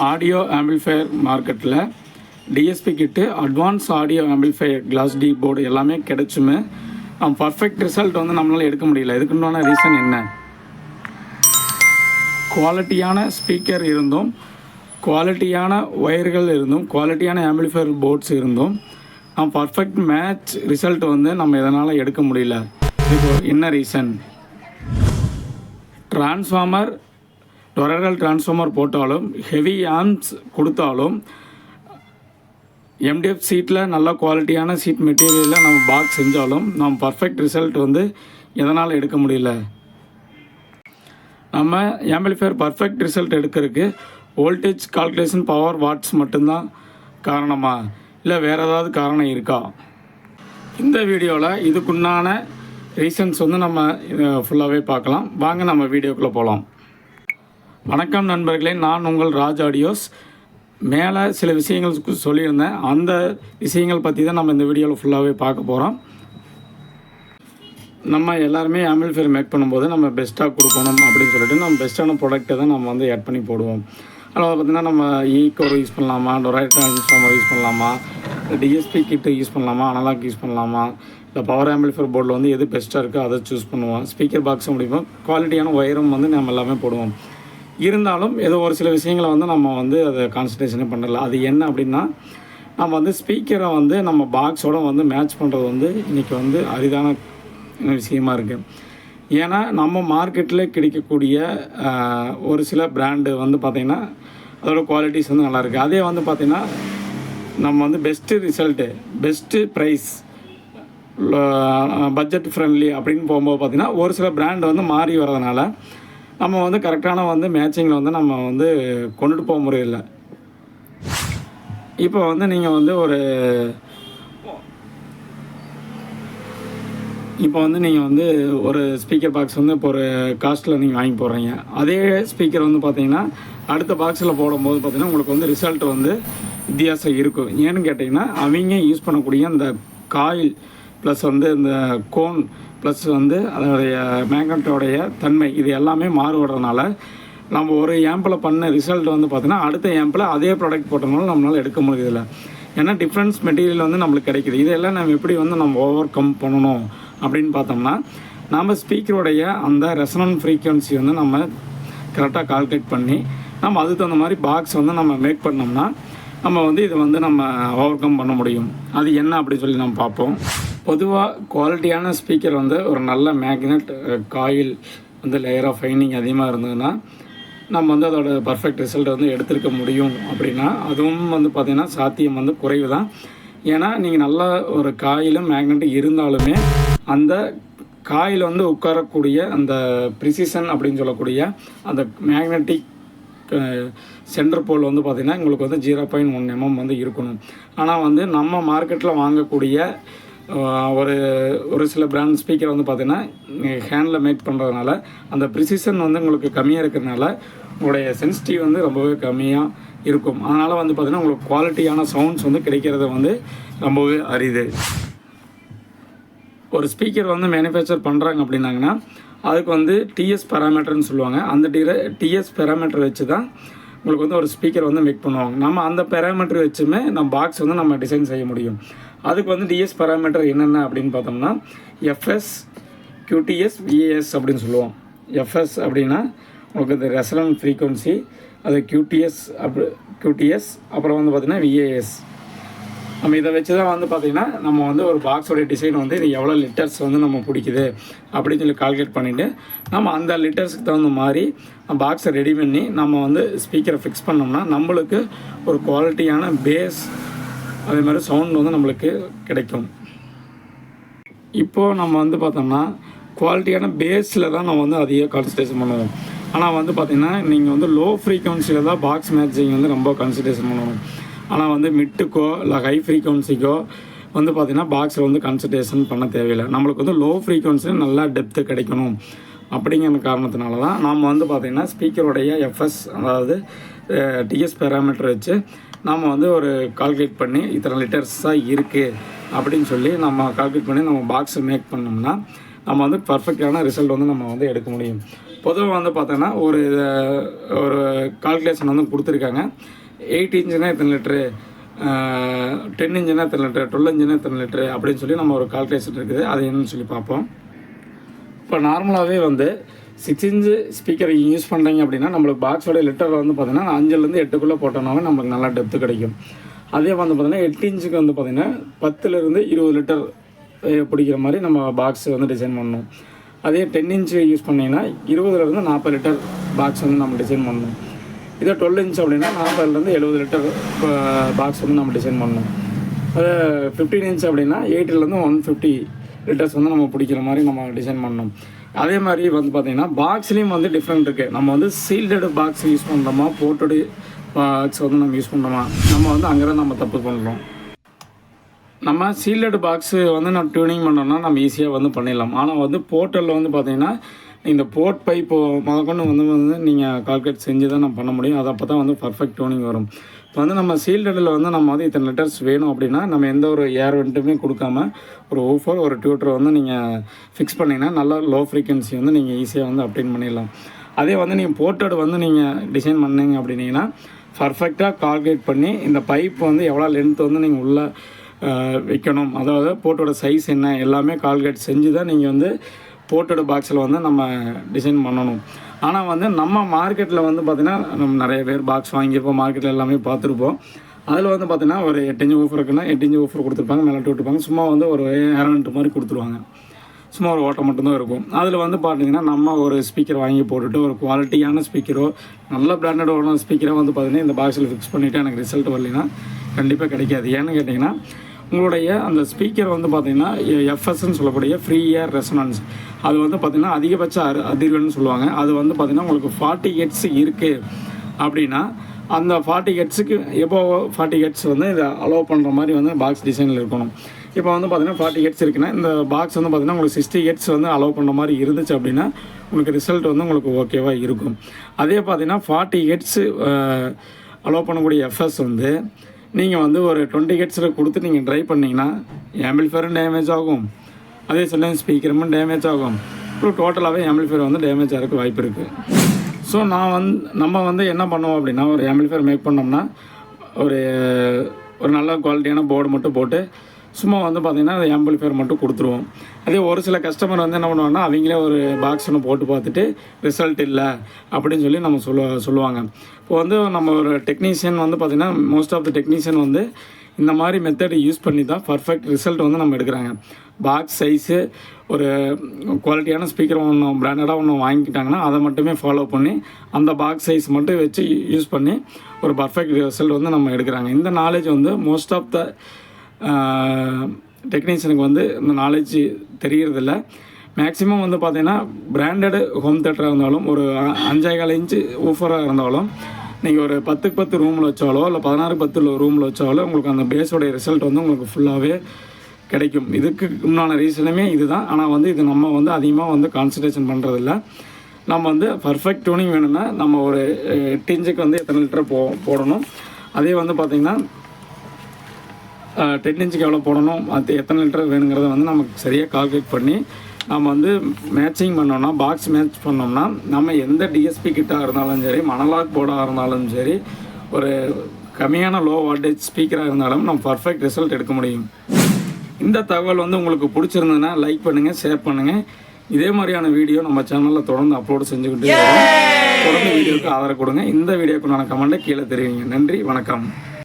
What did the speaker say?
Audio amplifier மார்க்கெட்டில் DSP kit, advance audio amplifier, class D board எல்லாமே கிடைச்சுமே perfect result வந்து நம்மளால் எடுக்க முடியல. இதுக்குண்டான ரீசன் என்ன? குவாலிட்டியான ஸ்பீக்கர் இருந்தும், குவாலிட்டியான ஒயர்கள் இருந்தும், குவாலிட்டியான ஆம்பிளிஃபையர் போர்ட்ஸ் இருந்தும் பர்ஃபெக்ட் மேட்ச் ரிசல்ட் வந்து நம்ம இதனால் எடுக்க முடியல. இப்போ என்ன ரீசன்? டிரான்ஸ்ஃபார்மர், டொரகல் டிரான்ஸ்ஃபார்மர் போட்டாலும், ஹெவி ஆம்ப்ஸ் கொடுத்தாலும், எம்டிஎஃப் சீட்டில் நல்ல குவாலிட்டியான சீட் மெட்டீரியலில் நம்ம பாக்ஸ் செஞ்சாலும் நம்ம பர்ஃபெக்ட் ரிசல்ட் வந்து எதனால் எடுக்க முடியல? நம்ம ஆம்பிளிஃபையர் பர்ஃபெக்ட் ரிசல்ட் எடுக்கிறதுக்கு வோல்டேஜ் கால்குலேஷன், பவர், வாட்ஸ் மட்டும்தான் காரணமா, இல்லை வேறு ஏதாவது காரணம் இருக்கா? இந்த வீடியோவில் இதுக்குண்டான ரீசன்ஸ் வந்து நம்ம ஃபுல்லாகவே பார்க்கலாம். வாங்க நம்ம வீடியோக்குள்ளே போகலாம். வணக்கம் நண்பர்களே, நான் உங்கள் ராஜ் ஆடியோஸ். மேலே சில விஷயங்கள் சொல்லியிருந்தேன், அந்த விஷயங்கள் பற்றி தான் நம்ம இந்த வீடியோவில் ஃபுல்லாகவே பார்க்க போகிறோம். நம்ம எல்லாருமே ஆம்பிளிஃபையர் மேக் பண்ணும்போது நம்ம பெஸ்ட்டாக கொடுக்கணும் அப்படின்னு சொல்லிட்டு நம்ம பெஸ்ட்டான ப்ராடக்ட்டை தான் நம்ம வந்து ஆட் பண்ணி போடுவோம். அதில் பார்த்திங்கன்னா நம்ம ஈகோர் யூஸ் பண்ணலாமா, டொரைட் டிரான்ஸ்ஃபார்மர் யூஸ் பண்ணலாமா, டிஎஸ்பி கிட்டு யூஸ் பண்ணலாமா, அனலாக் யூஸ் பண்ணலாமா, இல்லை பவர் ஆம்பிளிஃபையர் போர்டில் வந்து எது பெஸ்ட்டாக இருக்கோ அதை சூஸ் பண்ணுவோம். ஸ்பீக்கர் பாக்ஸும் முடிப்போம், குவாலிட்டியான ஒயரும் வந்து நம்ம எல்லாமே போடுவோம். இருந்தாலும் ஏதோ ஒரு சில விஷயங்களை வந்து நம்ம வந்து அதை கான்சன்ட்ரேஷனே பண்ணல. அது என்ன அப்படின்னா, நம்ம வந்து ஸ்பீக்கரை வந்து நம்ம பாக்ஸோடு வந்து மேட்ச் பண்ணுறது வந்து இன்றைக்கி வந்து அரிதான விஷயமா இருக்குது. ஏன்னா நம்ம மார்க்கெட்டில் கிடைக்கக்கூடிய ஒரு சில பிராண்டு வந்து பார்த்திங்கன்னா அதோடய குவாலிட்டிஸ் வந்து நல்லாயிருக்கு. அதே வந்து பார்த்திங்கன்னா நம்ம வந்து best result, best price, budget friendly அப்படின்னு போகும்போது பார்த்திங்கன்னா ஒரு சில பிராண்டு வந்து மாறி வர்றதுனால நம்ம வந்து கரெக்டான வந்து மேட்சிங்கில் வந்து நம்ம வந்து கொண்டுட்டு போக முடியல. இப்போ வந்து நீங்கள் வந்து ஒரு ஸ்பீக்கர் பாக்ஸ் வந்து இப்போ ஒரு காஸ்ட்டில் நீங்கள் வாங்கி போடுறீங்க. அதே ஸ்பீக்கர் வந்து பார்த்தீங்கன்னா அடுத்த பாக்ஸில் போடும்போது பார்த்தீங்கன்னா உங்களுக்கு வந்து ரிசல்ட் வந்து வித்தியாசம் இருக்கும். ஏன்னு கேட்டிங்கன்னா அவங்க யூஸ் பண்ணக்கூடிய அந்த காயில் ப்ளஸ் வந்து இந்த கோன் ப்ளஸ் வந்து அதோடைய மேக்னட்டோடைய தன்மை இது எல்லாமே மாறுபடுறதுனால நம்ம ஒரு ஆம்பில் பண்ண ரிசல்ட் வந்து பார்த்தீங்கன்னா அடுத்த ஆம்பில் அதே ப்ராடக்ட் போட்டனாலும் நம்மளால் எடுக்க முடியதில்லை. ஏன்னா டிஃப்ரென்ஸ் மெட்டீரியல் வந்து நம்மளுக்கு கிடைக்கிது. இதெல்லாம் நம்ம எப்படி வந்து நம்ம ஓவர் கம் பண்ணணும் அப்படின்னு பார்த்தோம்னா, நம்ம ஸ்பீக்கருடைய அந்த ரெசனன்ட் ஃப்ரீக்வன்சி வந்து நம்ம கரெக்டாக கால்குலேட் பண்ணி நம்ம அதுக்கு தகுந்த மாதிரி பாக்ஸ் வந்து நம்ம மேக் பண்ணோம்னா நம்ம வந்து இதை வந்து நம்ம ஓவர் கம் பண்ண முடியும். அது என்ன அப்படின்னு சொல்லி நம்ம பார்ப்போம். பொதுவாக குவாலிட்டியான ஸ்பீக்கர் வந்து ஒரு நல்ல மேக்னெட், காயில் வந்து லேயர் ஆஃப் ஃபைனிங் அதிகமாக இருந்ததுன்னா நம்ம வந்து அதோட பர்ஃபெக்ட் ரிசல்ட் வந்து எடுத்திருக்க முடியும். அப்படின்னா அதுவும் வந்து பார்த்திங்கன்னா சாத்தியம் வந்து குறைவு தான். ஏன்னா நீங்கள் நல்லா ஒரு காயிலும் மேக்னெட்டும் இருந்தாலுமே அந்த காயில் வந்து உட்காரக்கூடிய அந்த ப்ரிசிஷன் அப்படின்னு சொல்லக்கூடிய அந்த மேக்னெட்டிக் சென்டர் போல் வந்து பார்த்திங்கன்னா உங்களுக்கு வந்து 0.1 mm வந்து இருக்கணும். ஆனால் வந்து நம்ம மார்க்கெட்டில் வாங்கக்கூடிய ஒரு சில பிராண்ட் ஸ்பீக்கர் வந்து பார்த்திங்கன்னா ஹேண்டில் மேக் பண்ணுறதுனால அந்த ப்ரிசிஷன் வந்து உங்களுக்கு கம்மியாக இருக்கிறதுனால உங்களுடைய சென்சிட்டிவ் வந்து ரொம்பவே கம்மியாக இருக்கும். அதனால் வந்து பார்த்திங்கன்னா உங்களுக்கு குவாலிட்டியான சவுண்ட்ஸ் வந்து கிடைக்கிறது வந்து ரொம்பவே அரிது. ஒரு ஸ்பீக்கர் வந்து மேனுஃபேக்சர் பண்ணுறாங்க அப்படின்னாங்கன்னா அதுக்கு வந்து டிஎஸ் பேராமீட்டர்னு சொல்லுவாங்க. அந்த டிஎஸ் பேராமீட்டர் வச்சு தான் உங்களுக்கு வந்து ஒரு ஸ்பீக்கர் வந்து மேக் பண்ணுவாங்க. நம்ம அந்த பேராமீட்டர் வச்சுமே நம்ம பாக்ஸ் வந்து நம்ம டிசைன் செய்ய முடியும். அதுக்கு வந்து டிஎஸ் பேராமீட்டர் என்னென்ன அப்படின்னு பார்த்தோம்னா எஃப்எஸ், QTS, VAS அப்படின்னு சொல்லுவோம். எஃப்எஸ் அப்படின்னா உங்களுக்கு இந்த ரெசனன்ட் ஃப்ரீக்வன்சி, அது QTS அப்புறம் வந்து பார்த்திங்கன்னா VAS. நம்ம இதை வச்சு தான் வந்து பார்த்திங்கன்னா நம்ம வந்து ஒரு பாக்ஸோடைய டிசைன் வந்து இது எவ்வளோ லிட்டர்ஸ் வந்து நம்ம பிடிக்குது அப்படின்னு சொல்லி கால்குலேட் பண்ணிவிட்டு நம்ம அந்த லிட்டர்ஸுக்கு தகுந்த மாதிரி பாக்ஸை ரெடி பண்ணி நம்ம வந்து ஸ்பீக்கரை ஃபிக்ஸ் பண்ணோம்னா நம்மளுக்கு ஒரு குவாலிட்டியான பேஸ் அதே மாதிரி சவுண்ட் வந்து நம்மளுக்கு கிடைக்கும். இப்போது நம்ம வந்து பார்த்தோம்னா குவாலிட்டியான பேஸில் தான் நம்ம வந்து அதிக கான்சன்ட்ரேஷன் பண்ணுவோம். ஆனால் வந்து பார்த்திங்கன்னா நீங்கள் வந்து லோ ஃப்ரீக்வன்சியில் தான் பாக்ஸ் மேட்சிங் வந்து ரொம்ப கான்சன்ட்ரேஷன் பண்ணணும். ஆனால் வந்து மிட்டுக்கோ இல்லை ஹை ஃப்ரீக்வன்சிக்கோ வந்து பார்த்திங்கன்னா பாக்ஸில் வந்து கான்சன்ட்ரேஷன் பண்ண தேவையில்லை. நம்மளுக்கு வந்து லோ ஃப்ரீக்வன்சியில் நல்லா டெப்த்து கிடைக்கணும். அப்படிங்கிற காரணத்தினால தான் நாம் வந்து பார்த்திங்கன்னா ஸ்பீக்கருடைய எஃப்எஸ் அதாவது டிஎஸ் பேராமீட்டர் வச்சு நம்ம வந்து ஒரு கால்குலேட் பண்ணி இத்தனை லிட்டர்ஸாக இருக்குது அப்படின்னு சொல்லி நம்ம கால்குலேட் பண்ணி நம்ம பாக்ஸை மேக் பண்ணோம்னா நம்ம வந்து பர்ஃபெக்டான ரிசல்ட் வந்து நம்ம வந்து எடுக்க முடியும். பொதுவாக வந்து பார்த்தோன்னா ஒரு கால்குலேஷன் வந்து கொடுத்துருக்காங்க. 8 இன்ச்சுனா எத்தனை லிட்ரு, 10 இன்ச்சுனா எத்தனை லிட்ரு, 12 இன்ச்சுனா எத்தனை லிட்ரு அப்படின்னு சொல்லி நம்ம ஒரு கால்குலேஷன் இருக்குது. அது என்னன்னு சொல்லி பார்ப்போம். இப்போ நார்மலாகவே வந்து 6 இன்ச்சு ஸ்பீக்கர் யூஸ் பண்ணுறீங்க அப்படின்னா நம்மளுக்கு பாக்ஸோட லிட்டர் வந்து பார்த்திங்கன்னா 5லேருந்து 8க்குள்ளே போட்டோம்னாவே நம்மளுக்கு நல்லா டெப்த்து கிடைக்கும். அதே வந்து பார்த்திங்கன்னா 8 இன்ச்சுக்கு வந்து பார்த்திங்கன்னா 10லேருந்து 20 லிட்டர் பிடிக்கிற மாதிரி நம்ம பாக்ஸ் வந்து டிசைன் பண்ணணும். அதே 10 இன்ச்சு யூஸ் பண்ணிங்கன்னா 20லேருந்து 40 லிட்டர் பாக்ஸ் வந்து நம்ம டிசைன் பண்ணணும். இதே 12 இன்ச் அப்படின்னா 40லேருந்து 70 லிட்டர் பாக்ஸ் வந்து நம்ம டிசைன் பண்ணணும். அதே 15 இன்ச் அப்படின்னா 80லேருந்து 150 லிட்டர்ஸ் வந்து நம்ம பிடிக்கிற மாதிரி நம்ம டிசைன் பண்ணணும். அதே மாதிரி வந்து பார்த்திங்கன்னா பாக்ஸ்லேயும் வந்து டிஃப்ரெண்ட் இருக்குது. நம்ம வந்து சீல்டடு பாக்ஸ் யூஸ் பண்ணுறோமா, போர்ட்டடு பாக்ஸ் வந்து நம்ம யூஸ் பண்ணுறோமா, நம்ம வந்து அங்கே தான் நம்ம தப்பு பண்ணுறோம். நம்ம சீல்டடு பாக்ஸு வந்து நம்ம டியூனிங் பண்ணோம்னா நம்ம ஈஸியாக வந்து பண்ணிடலாம். ஆனால் வந்து போர்ட்டலில் வந்து பார்த்திங்கன்னா இந்த போர்ட் பைப்பு முதற்கொண்டு வந்து நீங்கள் கால்குலேட் செஞ்சு தான் நம்ம பண்ண முடியும். அது அப்போ தான் வந்து பர்ஃபெக்ட் டியூனிங் வரும். இப்போ வந்து நம்ம சீல்டடில் வந்து நம்ம வந்து இத்தனை லிட்டர்ஸ் வேணும் அப்படின்னா நம்ம எந்த ஒரு ஏர் வெண்ட்டுமே கொடுக்காம ஒரு ஊஃபர் ஒரு டியூட்டர் வந்து நீங்கள் ஃபிக்ஸ் பண்ணிங்கன்னா நல்லா லோ ஃப்ரீக்வன்சி வந்து நீங்கள் ஈஸியாக வந்து அப்டேன் பண்ணிடலாம். அதே வந்து நீங்கள் போர்ட்டட் வந்து நீங்கள் டிசைன் பண்ணிங்க அப்படின்னீங்கன்னா பர்ஃபெக்டாக கால்குலேட் பண்ணி இந்த பைப் வந்து எவ்வளோ லென்த் வந்து நீங்கள் உள்ளே வைக்கணும், அதாவது போர்ட்டோட சைஸ் என்ன எல்லாமே கால்குலேட் செஞ்சு தான் நீங்கள் வந்து போர்ட்டட் பாக்ஸில் வந்து நம்ம டிசைன் பண்ணணும். ஆனால் வந்து நம்ம மார்க்கெட்டில் வந்து பார்த்திங்கன்னா நம்ம நிறைய பேர் பாக்ஸ் வாங்கியிருப்போம், மார்க்கெட்டில் எல்லாமே பார்த்துருப்போம். அதில் வந்து பார்த்திங்கன்னா ஒரு 8 இன்ச்சு ஊஃபர் இருக்குன்னா 8 இன்ச்சு ஊஃபர் கொடுத்துருப்பாங்க, மேலே விட்டுருப்பாங்க, சும்மா வந்து ஒரு ஏரண்ட் மாதிரி கொடுத்துருவாங்க, சும்மா ஒரு ஓட்டம் மட்டும்தான் இருக்கும். அதில் வந்து பார்த்திங்கன்னா நம்ம ஒரு ஸ்பீக்கர் வாங்கி போட்டுட்டு ஒரு குவாலிட்டியான ஸ்பீக்கரோ நல்ல பிராண்டடான ஸ்பீக்கரோ வந்து பார்த்திங்கன்னா இந்த பாக்ஸில் ஃபிக்ஸ் பண்ணிவிட்டு எனக்கு ரிசல்ட் வரலைன்னா கண்டிப்பாக கிடைக்காது. ஏன்னு கேட்டிங்கன்னா உங்களுடைய அந்த ஸ்பீக்கர் வந்து பார்த்திங்கன்னா எஃப்எஸ்ன்னு சொல்லக்கூடிய ஃப்ரீ ஏர் ரெசனன்ஸ் அது வந்து பார்த்திங்கன்னா அதிகபட்ச அதிர்வென்னு சொல்லுவாங்க. அது வந்து பார்த்திங்கன்னா உங்களுக்கு 40 ஹெர்ட்ஸ் இருக்குது அப்படின்னா அந்த 40 ஹெர்ட்ஸுக்கு எப்போ 40 ஹெர்ட்ஸ் வந்து இதை அலோவ் பண்ணுற மாதிரி வந்து பாக்ஸ் டிசைனில் இருக்கணும். இப்போ வந்து பார்த்திங்கன்னா 40 ஹெர்ட்ஸ் இருக்குன்னா இந்த பாக்ஸ் வந்து பார்த்திங்கன்னா உங்களுக்கு 60 ஹெர்ட்ஸ் வந்து அலோவ் பண்ணுற மாதிரி இருந்துச்சு அப்படின்னா உங்களுக்கு ரிசல்ட் வந்து உங்களுக்கு ஓகேவாக இருக்கும். அதே பார்த்திங்கன்னா 40 ஹெர்ட்ஸு அலோவ் பண்ணக்கூடிய எஃப்எஸ் வந்து நீங்கள் வந்து ஒரு 20 ஹெர்ட்ஸில் கொடுத்து நீங்கள் ட்ரை பண்ணிங்கன்னா ஆம்பிளிஃபையரும் டேமேஜ் ஆகும், அதே சொல்ல ஸ்பீக்கரும் டேமேஜ் ஆகும், அப்புறம் டோட்டலாகவே ஆம்பிளிஃபையர் வந்து டேமேஜ் ஆகிறதுக்கு வாய்ப்பு இருக்குது. ஸோ நம்ம வந்து என்ன பண்ணுவோம் அப்படின்னா ஒரு ஆம்பிளிஃபையர் மேக் பண்ணோம்னா ஒரு நல்ல குவாலிட்டியான போர்டு மட்டும் போட்டு சும்மா வந்து பார்த்திங்கன்னா அது ஆம்பிளிஃபையர் மட்டும் கொடுத்துருவோம். அதே ஒரு சில கஸ்டமர் வந்து என்ன பண்ணுவாங்கன்னா அவங்களே ஒரு பாக்ஸ் ஒன்று போட்டு பார்த்துட்டு ரிசல்ட் இல்லை அப்படின்னு சொல்லி நம்ம சொல்லுவாங்க. இப்போ வந்து நம்ம ஒரு டெக்னீஷியன் வந்து பார்த்திங்கன்னா மோஸ்ட் ஆஃப் த டெக்னீஷியன் வந்து இந்த மாதிரி மெத்தட் யூஸ் பண்ணி தான் பர்ஃபெக்ட் ரிசல்ட் வந்து நம்ம எடுக்கிறாங்க. பாக்ஸ் சைஸு ஒரு குவாலிட்டியான ஸ்பீக்கர் ஒன்று பிராண்டடாக ஒன்று வாங்கிக்கிட்டாங்கன்னா அதை மட்டுமே ஃபாலோ பண்ணி அந்த பாக்ஸ் சைஸ் மட்டும் வச்சு யூஸ் பண்ணி ஒரு பர்ஃபெக்ட் ரிசல்ட் வந்து நம்ம எடுக்கிறாங்க. இந்த நாலேஜ் வந்து மோஸ்ட் ஆஃப் த டெக்னீஷியனுக்கு வந்து இந்த நாலேஜ் தெரியறதில்ல. மேக்ஸிமம் வந்து பார்த்திங்கன்னா பிராண்டடு ஹோம் தேட்டராக இருந்தாலும் ஒரு 5.25 இன்ச்சு ஊஃபராக இருந்தாலும் நீங்கள் ஒரு 10க்கு 10 ரூமில் வச்சாலோ இல்லை 16க்கு 10 ரூமில் வச்சாலோ உங்களுக்கு அந்த பேஸோடைய ரிசல்ட் வந்து உங்களுக்கு ஃபுல்லாகவே கிடைக்கும். இதுக்கு உண்டான ரீசனுமே இது தான். ஆனால் வந்து இது நம்ம வந்து அதிகமாக வந்து கான்சன்ட்ரேஷன் பண்ணுறதில்ல. நம்ம வந்து பர்ஃபெக்ட் டியூனிங் வேணும்னா நம்ம ஒரு 8 இன்ச்சுக்கு வந்து எத்தனை லிட்டர் போடணும், அதே வந்து பார்த்திங்கன்னா 10 இன்ச்சுக்கு எவ்வளோ போடணும், அது எத்தனை லிட்டர் வேணுங்கிறத வந்து நமக்கு சரியாக கால்குலேட் பண்ணி நம்ம வந்து மேட்சிங் பண்ணோம்னா பாக்ஸ் மேட்ச் பண்ணோம்னா நம்ம எந்த டிஎஸ்பி கிட்டாக இருந்தாலும் சரி, மணலாக் போர்டாக இருந்தாலும் சரி, ஒரு கம்மியான லோ வாட்டேஜ் ஸ்பீக்கராக இருந்தாலும் நம்ம பர்ஃபெக்ட் ரிசல்ட் எடுக்க முடியும். இந்த தகவல் வந்து உங்களுக்கு பிடிச்சிருந்ததுன்னா லைக் பண்ணுங்கள், ஷேர் பண்ணுங்கள். இதே மாதிரியான வீடியோ நம்ம சேனலில் தொடர்ந்து அப்லோடு செஞ்சுக்கிட்டே வரோம். தொடர்ந்து வீடியோவுக்கு ஆதரவு கொடுங்க. இந்த வீடியோக்குண்டான கமெண்ட்டை கீழே தெரிவிங்க. நன்றி, வணக்கம்.